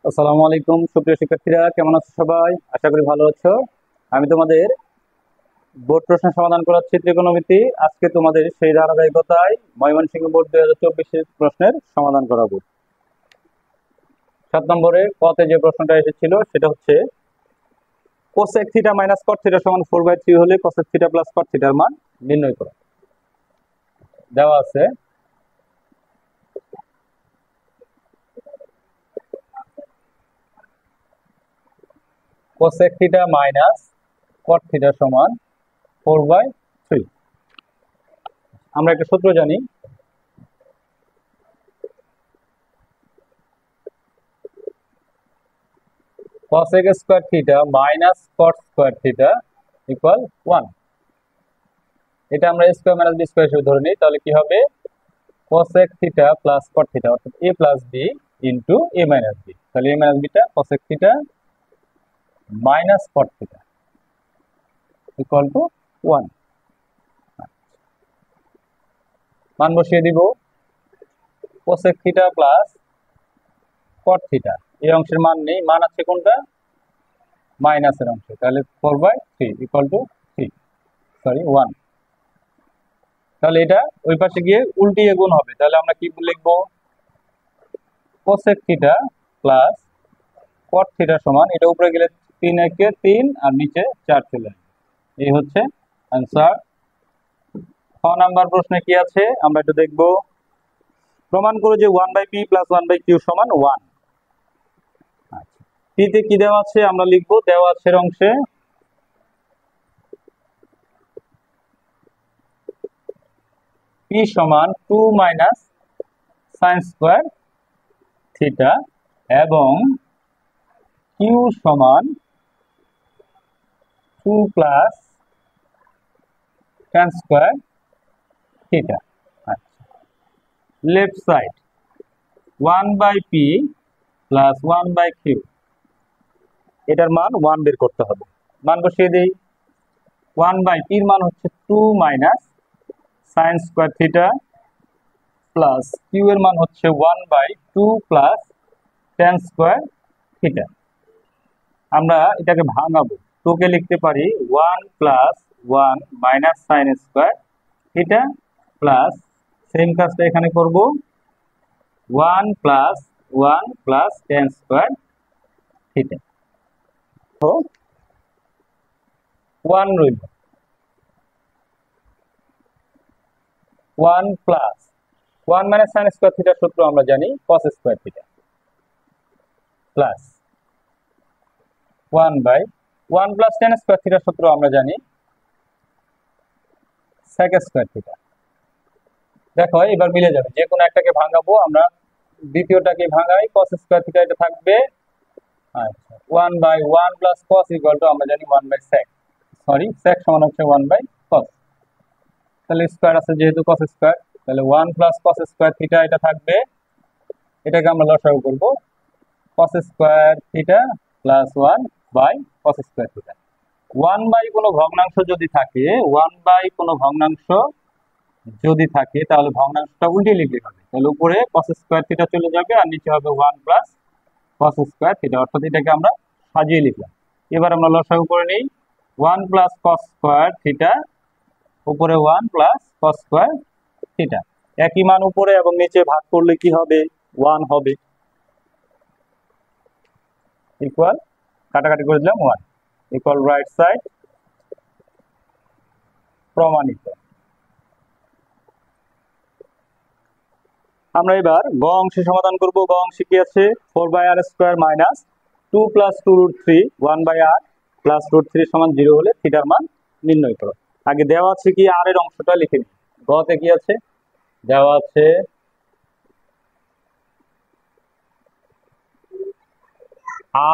আসসালামু আলাইকুম সুপ্রিয় শিক্ষার্থীরা, কেমন আছো সবাই? আশা করি ভালো আছো। আমি তোমাদের বোর্ড প্রশ্ন সমাধান করাচ্ছি ত্রিকোণমিতি। আজকে তোমাদের সেই ধারাবাহিকতায় ময়মনসিংহ বোর্ড 2024 প্রশ্নের সমাধান করাবো। 7 নম্বরে কতে যে প্রশ্নটা এসেছিল সেটা হচ্ছে cosec theta minus cot theta সমান 4/3 হলে কোসেক থিটা প্লাস কট থিটার মান নির্ণয় করো। দেওয়া আছে cosec theta minus cot theta সমান 4/3। আমরা একটা সূত্র জানি, cosec square theta minus cot square theta equal 1। এটা আমরা a square minus b square হিসেবে ধরে নিই, তাহলে কি হবে cosec theta plus cot theta অর্থাৎ a plus b into a minus b। তাহলে a মাইনাস bটা cosec theta minus cot theta equal to 1। মান বসিয়ে দিব, cosec theta plus cot theta এই অংশের মান নেই, মান আছে কোনটা মাইনাসের অংশে, তাহলে 4/3 ইকুয়াল টু 1। তাহলে এটা ওই পাশে গিয়ে উল্টিয়ে গুণ হবে, তাহলে আমরা কি লিখবো cosec theta plus cot theta সমান, এটা উপরে গেলে 3 একে 3 আর নিচে 4 চলে আসবে। এই হচ্ছে आंसर। খ নাম্বার প্রশ্নে কি আছে আমরা একটু দেখব। প্রমাণ করো যে 1/p প্লাস 1/q সমান 1। আচ্ছা, p তে কি দেওয়া আছে আমরা লিখবো, দেওয়া আছে অংশে p সমান 2 মাইনাস সাইন স্কয়ার থিটা এবং q সমান 2 প্লাস tan স্কয়ার থিটা। আচ্ছা, left side 1/p plus 1/q, এটার মান 1 বের করতে হবে। মান বসিয়ে দেই, 1/p এর মান হচ্ছে 2 minus sine square theta plus q এর মান হচ্ছে 1/2 প্লাস tan স্কয়ার থিটা। আমরা এটাকে ভাঙাবো, 2 কে লিখতে পারি 1 plus 1 minus sine square theta plus same কাজটা এখানে করব 1 plus 1 plus tan square theta. তো 1 রইল, 1 প্লাস 1 মাইনাস সাইন স্কয়ার থিটার সূত্র আমরা জানি cos square theta plus 1 plus tan square থিটার সূত্র আমরা জানি sec স্কয়ার থিটা। দেখো এবার মিলে যাবে, যে কোনো একটাকে ভাঙাবো, আমরা দ্বিতীয়টাকে ভাঙাই cos স্কয়ার থিটা, এটা থাকবে। আচ্ছা, 1/1 প্লাস cos ইকুয়াল টু আমরা জানি 1/sec, সরি sec সমান হচ্ছে 1/cos, তাহলে স্কয়ার আছে যেহেতু cos স্কয়ার, তাহলে 1 প্লাস cos স্কয়ার থিটা এটা থাকবে, এটাকে আমরা লসাগু করব cos square theta plus 1/cos square theta. 1 by কোনো ভগ্নাংশ যদি থাকে, 1 বাই কোনো ভগ্নাংশ যদি থাকে তাহলে ভগ্নাংশটা উল্টে লিখলে হবে, তাহলে উপরে cos স্কয়ার থিটা চলে যাবে আর নিচে হবে 1 প্লাস cos স্কয়ার থিটা, অর্থাৎ এটাকে আমরা সাজিয়ে লিখলাম। এবার আমরা লসাগু করে নেই, 1 প্লাস cos স্কয়ার থিটা উপরে 1 প্লাস cos স্কয়ার থিটা, একই মান উপরে এবং নিচে ভাগ করলে কি হবে 1 হবে, ইকুয়াল কাটাকাটি করে দিলাম 1 ইকুয়াল রাইট সাইড প্রমাণিত। আমরা এবার গ অংশে সমাধান করব। গ অংশে কি আছে 4/r square minus 2 plus 2√3 1/r plus √3 সমান 0 হলে থিটার মান নির্ণয় করো। আগে দেওয়া আছে কি r এর অংশটা লিখে নিই। গতে কি আছে দেওয়া আছে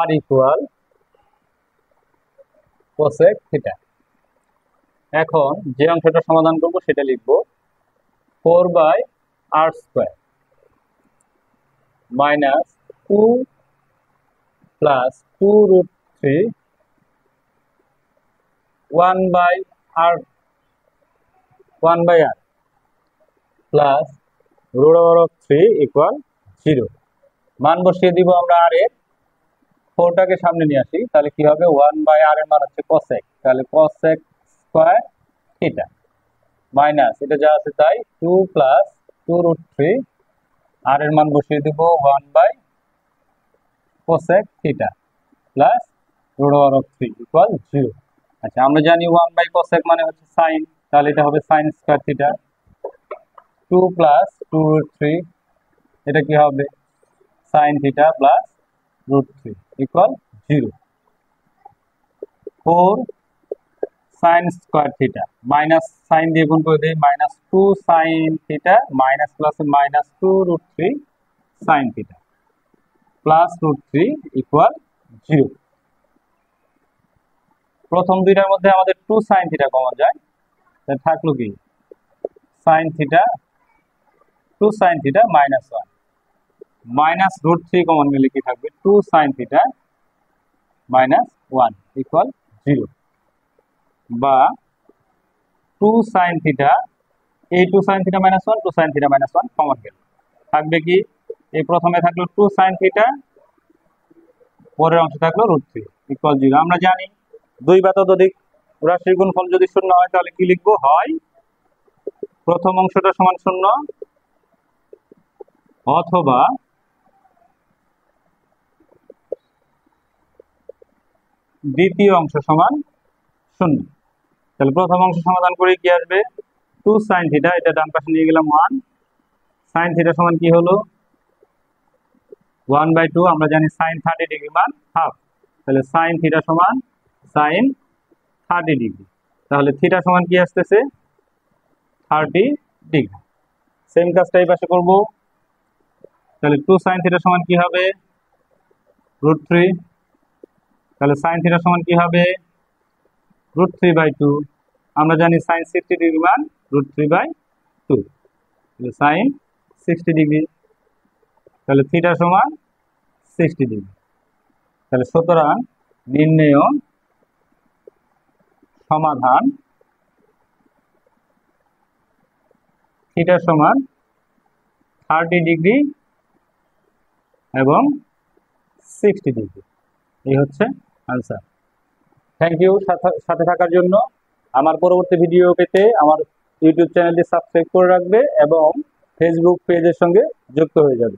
r ইকুয়াল cosec থিটা। এখন যে অংশটা সমাধান করব সেটা লিখব 4/r square minus 2 plus 2√3 1/r plus √3 equal 0। মান বসিয়ে দিব আমরা r এর, 4টাকে সামনে নিয়ে আসি, তাহলে কি হবে 1/r এর মান হচ্ছে cosec, তাহলে cosec স্কয়ার থিটা মাইনাস এটা যা আছে তাই 2 প্লাস 2√3 r এর মান বসিয়ে দেব 1/cosec থিটা প্লাস √3 ইকুয়াল 0। আচ্ছা আমরা জানি 1/cosec মানে হচ্ছে sin, তাহলে এটা হবে sin স্কয়ার থিটা 2 প্লাস 2√3 এটা কি হবে sin theta plus √3 equal 0। 4 sin square theta minus sin দিয়ে গুণ করে দেই -2 sin theta minus plus minus 2√3 sin theta plus √3 equal 0। প্রথম দুইটার মধ্যে আমাদের 2 sin থিটা কমন যায়, তাহলে থাকলো কি sin theta 2 sin theta -1 minus √3 common নিলে কি থাকবে 2 sin থিটা -1 ইকুয়াল 0, বা 2 sin থিটা এই 2 sin theta -1 2 sin theta -1 common গেল, থাকবে কি এই প্রথমে থাকলো 2 sin থিটা, পরের অংশ থাকলো √3 ইকুয়াল 0। আমরা জানি দুই বা ততোধিক রাশির গুণফল যদি শূন্য হয় তাহলে কি লিখবো, হয় প্রথম অংশটা সমান 0 অথবা দ্বিতীয় অংশ সমান 0। তাহলে প্রথম অংশ সমাধান করে কি আসবে 2 sin থিটা, এটা ডান পাশে নিয়ে গেলাম 1 sin থিটা সমান কি হলো 1/2, আমরা জানি sin 30 ডিগ্রি মান হাফ, তাহলে sin থিটা সমান sin 30 ডিগ্রি, তাহলে থিটা সমান কি আসতেছে 30 ডিগ্রি। সেম কাজটা এই পাশে করব, তাহলে 2 sin থিটা সমান কি হবে √3, তাহলে sin থিটা সমান কি হবে √3/2, আমরা জানি sin 60 ডিগ্রি মান √3/2, তাহলে sin 60 ডিগ্রি, তাহলে থিটা সমান 60 ডিগ্রি। তাহলে সুতরাং নির্ণেয় সমাধান থিটা সমান 30 ডিগ্রি এবং 60 ডিগ্রি, এই হচ্ছে आंसर। থ্যাংক ইউ সাথে থাকার জন্য। আমার পরবর্তী ভিডিও পেতে আমার ইউটিউব চ্যানেলটি সাবস্ক্রাইব করে রাখবে এবং ফেসবুক পেজের সঙ্গে যুক্ত হয়ে যাবে।